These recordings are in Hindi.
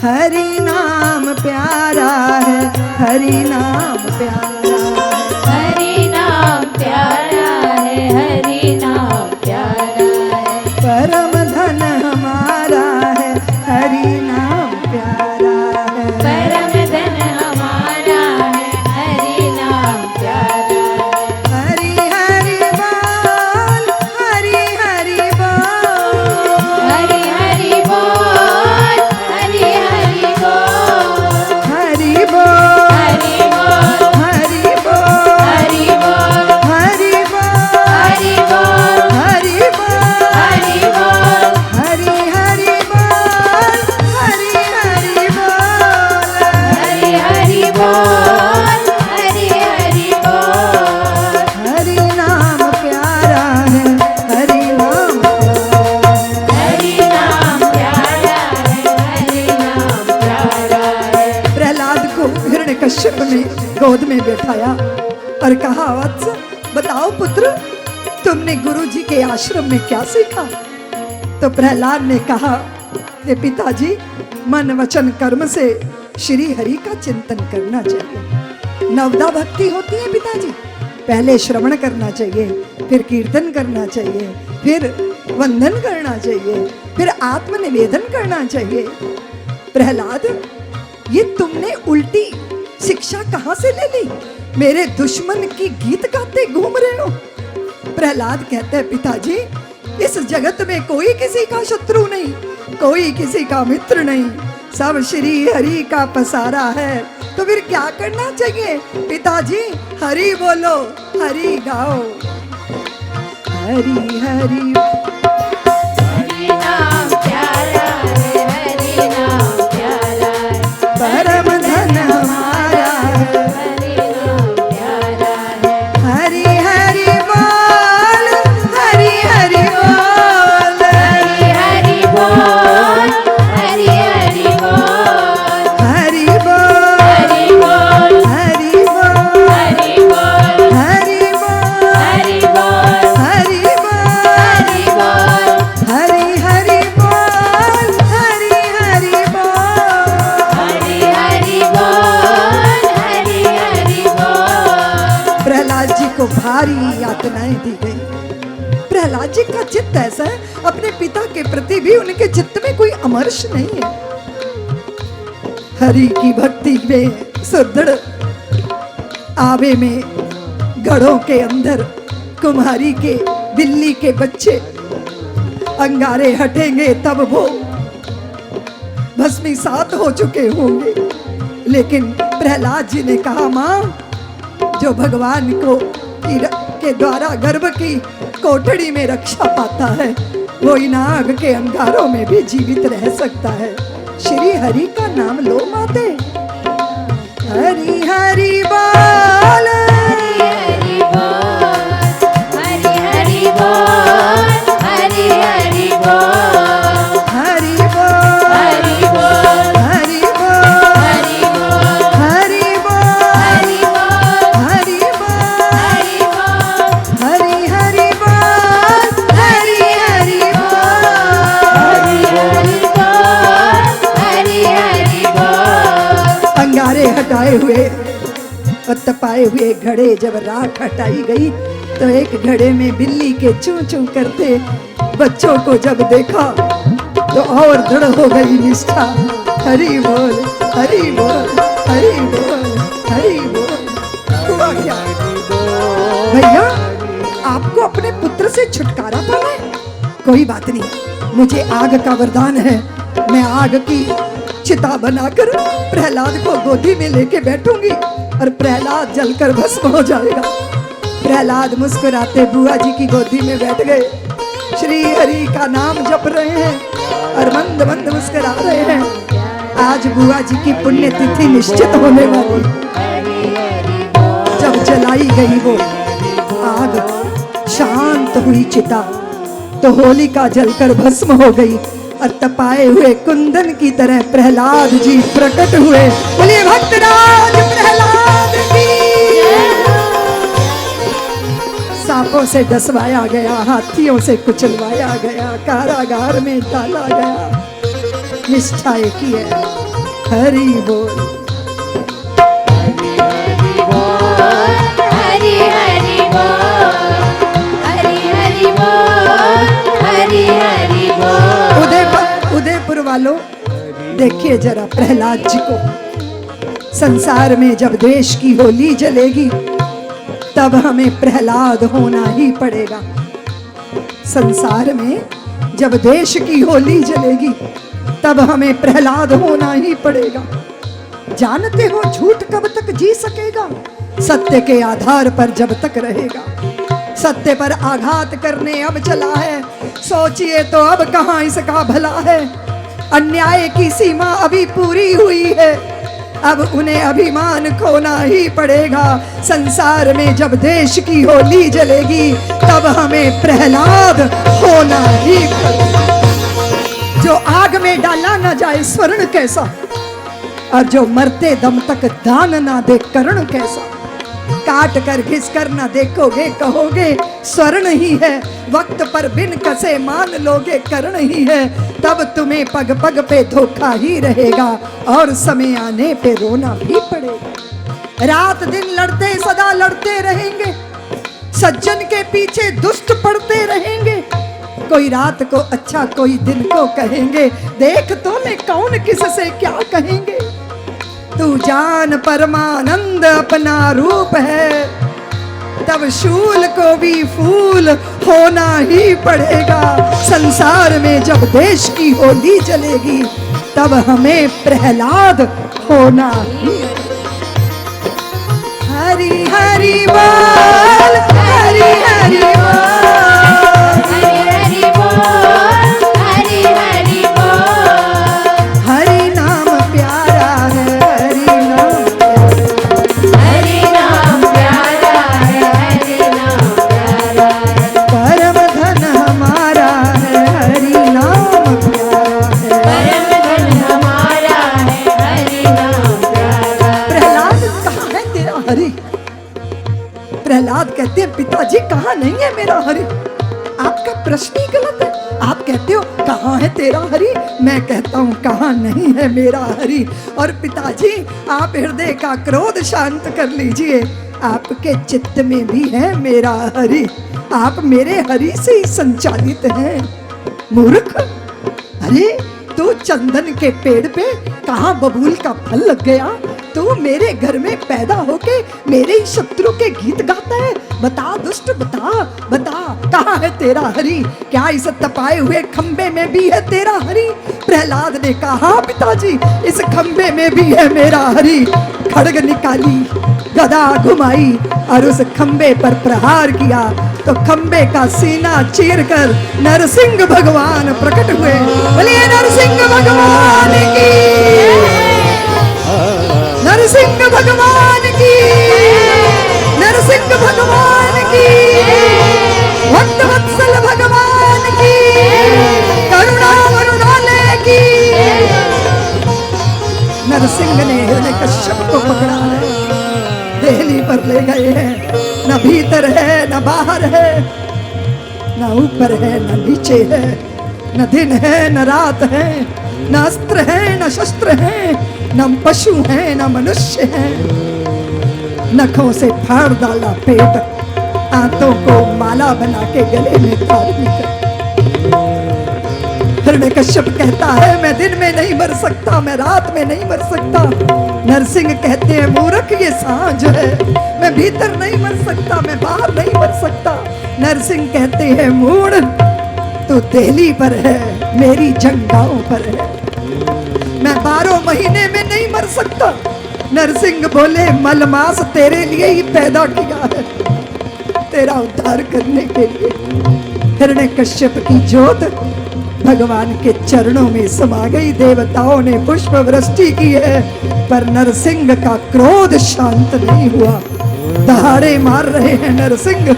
हरि नाम प्यारा है, हरि नाम प्यारा है, हरि नाम प्यारा है, हरि नाम प्यारा है। परम धन हमारा है, हरि नाम प्यारा है, परम धन हमारा है, हरि नाम प्यारा है। हरि हरि बोल, हरि हरि बोल, हरि हरि बोल, हरि हरि बोल, हरि बोल, हरि बोल, हरि बोल, हरि बोल, हरि बोल, हरि बोल, हरि बोल, हरि बोल, हरि हरि बोल, हरि हरि बोल, हरि हरि बोल, हरि हरि बोल। हरि नाम प्यारा है, हरि नाम प्यारा है। हरि नाम प्यारा है, हरि नाम प्यारा है। प्रहलाद को हिरण्यकश्यप ने गोद में बैठाया और कहा, वत्स बताओ पुत्र, तुमने गुरुजी के आश्रम में क्या सीखा? तो प्रहलाद ने कहा कि पिताजी, मन वचन कर्म से श्री हरि का चिंतन करना चाहिए। नवदा भक्ति होती है पिताजी, पहले श्रवण करना चाहिए, फिर कीर्तन करना चाहिए, फिर वंदन करना चाहिए, फिर आत्मनिवेदन करना चाहिए। प्रहलाद, ये तुमने उल्टी शिक्षा कहां से ले ली? मेरे दुश्मन की गीत गाते घूम रहे हो। प्रहलाद कहते हैं, पिताजी, इस जगत में कोई किसी का शत्रु नहीं, कोई किसी का मित्र नहीं, सब श्री हरि का पसारा है। तो फिर क्या करना चाहिए? पिताजी, हरि बोलो, हरि गाओ, हरि हरि। हरि नाम प्यारा है, हरि नाम प्यारा है। परम धन हमारा है, हरि नाम प्यारा है। हरि हरि बोल, हरि हरि बोल, हरि हरि बोल, हरि हरि बोल, हरि बोल, हरि बोल, हरि बोल, हरि बोल, हरि बोल, हरि बोल, हरि बोल, हरि बोल, हरि हरि बोल, हरि हरि बोल। हरि हरि बोल, हरि हरि बोल। प्रहलाद जी को भारी यातनाएं दी गई। प्रहलाद जी का चित्त ऐसा है, अपने पिता के प्रति भी उनके चित्त में कोई अमर्ष नहीं है। हरि की भक्ति में सुदृढ़ आवे में घड़ों के अंदर कुम्हारी के बिल्ली के बच्चे अंगारे हटेंगे तब वो भस्मीसात हो चुके होंगे। लेकिन प्रहलाद जी ने कहा, मां, जो भगवान को के द्वारा गर्भ की कोठड़ी में रक्षा पाता है, वो इन आग के अंगारों में भी जीवित रह सकता है। श्री हरि का नाम लो माते, हरि हरि बोल, हरि बोल, हरि हरि बोल, हरि हरि बोल, हरि बोल, हरि बोल, हरि बोल, हरि बोल, हरि बोल, हरि हरि बोल, बोल, हरि बोल, हरि हरि बोल, हरि हरि बोल। हरि हरि बोल, हरि हरि बोल। अंगारे हटाए हुए और तपाए हुए घड़े जब राख हटाई गई, तो एक घड़े में बिल्ली के चूं चूं करते बच्चों को जब देखा तो और दृढ़ हो गई निष्ठा। हरि बोल, हरि बोल, हरि बोल, हरि बोल। हुआ क्या भैया, आपको अपने पुत्र से छुटकारा पाना है? कोई बात नहीं, मुझे आग का वरदान है। मैं आग की चिता बनाकर प्रहलाद को गोदी में लेके बैठूंगी और प्रहलाद जलकर भस्म हो जाएगा। प्रहलाद मुस्कुराते बुआ जी की गोदी में बैठ गए, श्री हरि का नाम जप रहे हैं और मंद मंद मुस्कुरा रहे हैं। आज बुआ जी की पुण्यतिथि निश्चित होने वाली। जब जलाई गई वो आग, शांत हुई चिता, तो होलिका जलकर भस्म हो गई और तपाए हुए कुंदन की तरह प्रहलाद जी प्रकट हुए। बोलिए भक्तराज प्रहलाद की। सांपों से डसवाया गया, हाथियों से कुचलवाया गया, कारागार में डाला गया, निष्ठा एक ही है, हरि बोल। हरि हरि बोल, हरि हरि बोल, हरि हरि बोल। उदयपुर वालों, देखिए जरा प्रहलाद जी को। संसार में जब देश की होली जलेगी तब हमें प्रहलाद होना ही पड़ेगा। संसार में जब देश की होली जलेगी तब हमें प्रहलाद होना ही पड़ेगा। जानते हो झूठ कब तक जी सकेगा? सत्य के आधार पर जब तक रहेगा। सत्य पर आघात करने अब चला है, सोचिए तो अब कहां इसका भला है। अन्याय की सीमा अभी पूरी हुई है, अब उन्हें अभिमान खोना ही पड़ेगा। संसार में जब देश की होली जलेगी तब हमें प्रहलाद होना ही पड़ेगा। जो आग में डाला न जाए स्वर्ण कैसा, और जो मरते दम तक दान ना दे कर्ण कैसा। काट कर घिस कर न देखोगे कहोगे स्वर्ण ही है, वक्त पर बिन कसे मान लोगे कर्ण ही है। तब तुम्हें पग पग पे धोखा ही रहेगा और समय आने पे रोना भी पड़ेगा। रात दिन लड़ते सदा लड़ते रहेंगे, सज्जन के पीछे दुष्ट पड़ते रहेंगे। कोई रात को अच्छा कोई दिन को कहेंगे, देख तो ले कौन किससे क्या कहेंगे। तू जान परमानंद अपना रूप है, तब शूल को भी फूल होना ही पड़ेगा। संसार में जब देश की होली जलेगी तब हमें प्रहलाद होना ही। हरि हरि बोल, हरि हरि बोल, हरि हरि बोल, हरि हरि बोल। हरि नाम प्यारा है, हरि नाम हरि नाम प्यारा है, हरि नाम प्यारा है। परम धन हमारा है, हरि नाम प्यारा है। परम धन हमारा है, हरि नाम प्यारा है। प्रहलाद कहाँ है तेरा हरि? प्रहलाद कहते हैं पिताजी कहाँ नहीं है मेरा हरि। आपका प्रश्न ही गलत है। आप कहते हो कहाँ है तेरा हरि, मैं कहता हूँ कहाँ नहीं है मेरा हरि। और पिताजी आप हृदय का क्रोध शांत कर लीजिए, आपके चित्त में भी है मेरा हरि। आप मेरे हरि से ही संचालित हैं। मूर्ख, अरे तू चंदन के पेड़ पे कहाँ बबूल का फल लग गया? तू मेरे घर में पैदा होके मेरे ही शत्रु के गीत गाता है। बता दुष्ट, बता बता कहाँ है तेरा हरि? क्या इस तपाए हुए खंबे में भी है तेरा हरि? प्रहलाद ने कहा पिताजी इस खंबे में भी है मेरा हरि। खड्ग निकाली, गदा घुमाई और उस खंबे पर प्रहार किया तो खंबे का सीना चीरकर नरसिंह भगवान प्रकट हुए। बोलिए नरसिंह भगवान की, नरसिंह भगवान की, नरसिंह भगवान की, भक्त वत्सल भगवान की, करुणा वरुणालय की। नरसिंह ने हिरण्यकश्यप को पकड़ा है, देहली पर ले गए हैं। न भीतर है न बाहर है, न ऊपर है न नीचे है, न दिन है न रात है, न अस्त्र है न शस्त्र है, न पशु है न मनुष्य है। नखों से फाड़ डाला पेट, हाथों को माला बना के गले में धारण। हिरण्यकश्यप कहता है मैं दिन में नहीं मर सकता, मैं रात में नहीं मर सकता। नरसिंह कहते हैं मूर्ख ये सांझ है, मैं भीतर नहीं मर सकता, मैं बाहर नहीं मर सकता। नरसिंह कहते हैं मूढ़, तू दिल्ली पर है, मेरी जंगाओं पर है, मैं 12 महीने में नहीं मर सकता। नरसिंह बोले मलमास तेरे लिए ही पैदा किया है, तेरा उद्धार करने के लिए। हिरण्यकश्यप की ज्योत भगवान के चरणों में समा गई। देवताओं ने पुष्प वृष्टि की है पर नरसिंह का क्रोध शांत नहीं हुआ। दहाड़े मार रहे हैं नरसिंह,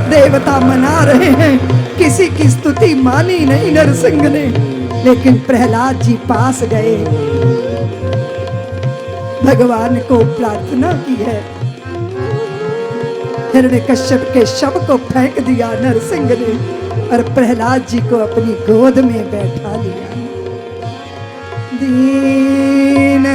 देवता मना रहे हैं, किसी की स्तुति मानी नहीं नरसिंह ने। लेकिन प्रहलाद जी पास गए, भगवान को प्रार्थना की है। हिरण्यकश्यप के शव को फेंक दिया नरसिंह ने और प्रहलाद जी को अपनी गोद में बैठा लिया। दीन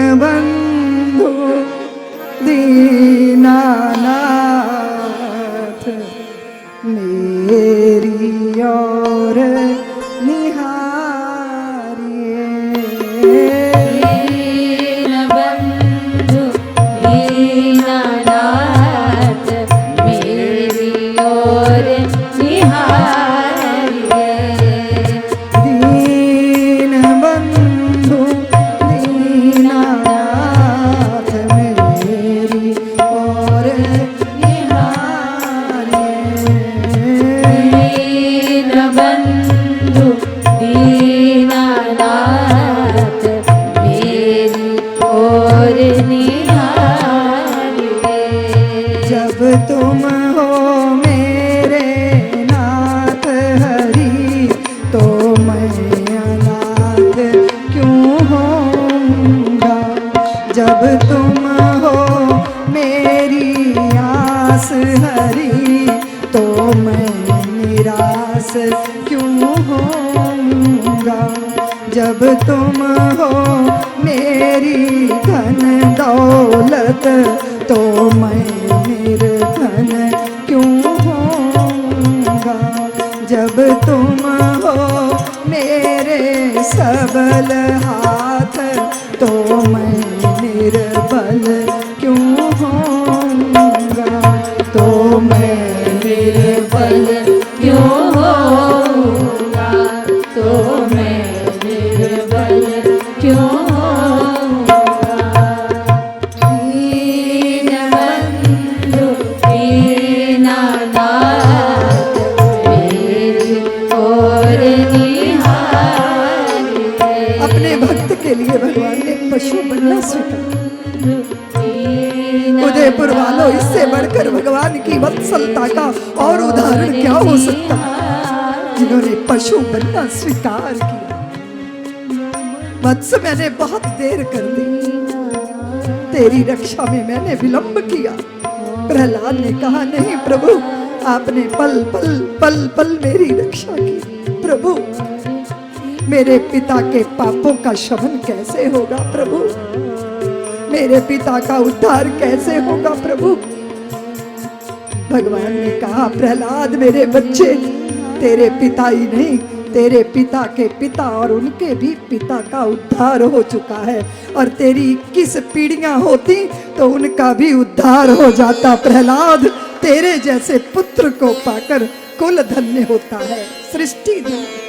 निहारे। जब तुम हो मेरे नाथ हरि, तो मैं अनाथ क्यों होऊंगा। जब तुम हो मेरी आस हरि, तो मैं निराश क्यों होऊंगा। जब तुम हो मेरी धन दौलत, तो मैं निर्धन क्यों होऊंगा। जब तुम हो मेरे सबल हाथ, तो मैं निर्बल क्यों होऊंगा। तो मैं निर्बल क्यों होऊंगा, तो मैं निर्बल क्यों होऊंगा। दीनबंधु दीनानाथ, मेरी ओर निहारे। अपने भक्त के लिए भगवान ने पशु बनना स्वीकार। उदयपुर वालों, इससे बढ़कर भगवान की वत्सलता का और उदाहरण क्या हो सकता है, जिन्होंने पशु बनना स्वीकार किया। वत्स, मैंने बहुत देर कर दी, तेरी रक्षा में मैंने विलंब किया। प्रहलाद ने कहा, नहीं प्रभु, आपने पल पल पल पल मेरी रक्षा की। प्रभु, मेरे पिता के पापों का शमन कैसे होगा प्रभु? मेरे पिता का उद्धार कैसे होगा प्रभु? भगवान ने कहा, प्रहलाद मेरे बच्चे, तेरे पिता ही नहीं, तेरे पिता के पिता और उनके भी पिता का उद्धार हो चुका है। और तेरी 21 पीढ़ियां होती तो उनका भी उद्धार हो जाता। प्रहलाद, तेरे जैसे पुत्र को पाकर कुल धन्य होता है, सृष्टि धन्य।